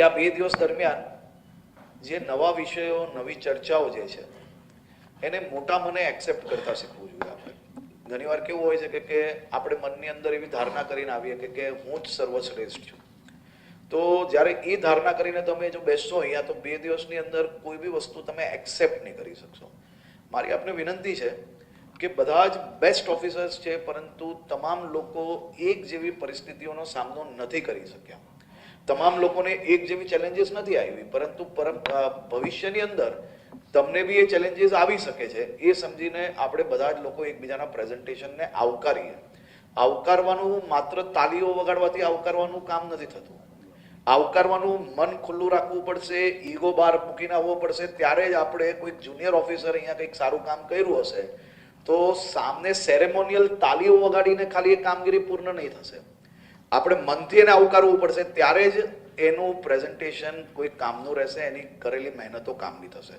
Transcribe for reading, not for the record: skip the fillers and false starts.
કે આ 2 દિવસ દરમિયાન જે નવા વિષયો નવી ચર્ચાઓ જે છે એને મોટા મને એક્સેપ્ટ કરતા શીખવું જોઈએ. આપણે ઘણીવાર કેવું હોય છે કે આપણે મનની અંદર એવી ધારણા કરીને આવીએ કે હું જ સર્વશ્રેષ્ઠ છું. તો જ્યારે એ ધારણા કરીને તમે જો બેસશો અહીંયા તો 2 દિવસની અંદર કોઈ બી વસ્તુ તમે એક્સેપ્ટ નહીં કરી શકશો. મારી આપને વિનંતી છે કે બધા જ બેસ્ટ ઓફિસર્સ છે, પરંતુ તમામ લોકો એક જેવી પરિસ્થિતિઓનો સામનો નથી કરી શક્યા. તમામ લોકોને એક જેવી ચેલેન્જીસ નથી આવી, પરંતુ ભવિષ્યની અંદર તમને બી એ ચેલેન્જીસ આવી શકે છે. એ સમજીને આપણે બધા જ લોકો એકબીજાના પ્રેઝન્ટેશનને આવકારીએ. આવકારવાનું માત્ર તાલીઓ વગાડવાથી આવકારવાનું કામ નથી થતું. આવકારવાનું મન ખુલ્લું રાખવું પડશે, ઈગો બહાર મૂકીને આવવો પડશે. ત્યારે જ આપણે કોઈ જુનિયર ઓફિસર અહીંયા કંઈક સારું કામ કર્યું હશે તો સામને સેરેમોનિયલ તાલીઓ વગાડીને ખાલી એ કામગીરી પૂર્ણ નહીં થશે. આપણે મનથી એને આવકારવું પડશે, ત્યારે જ એનું પ્રેઝન્ટેશન કોઈ કામનું રહેશે, એની કરેલી મહેનતો કામની થશે.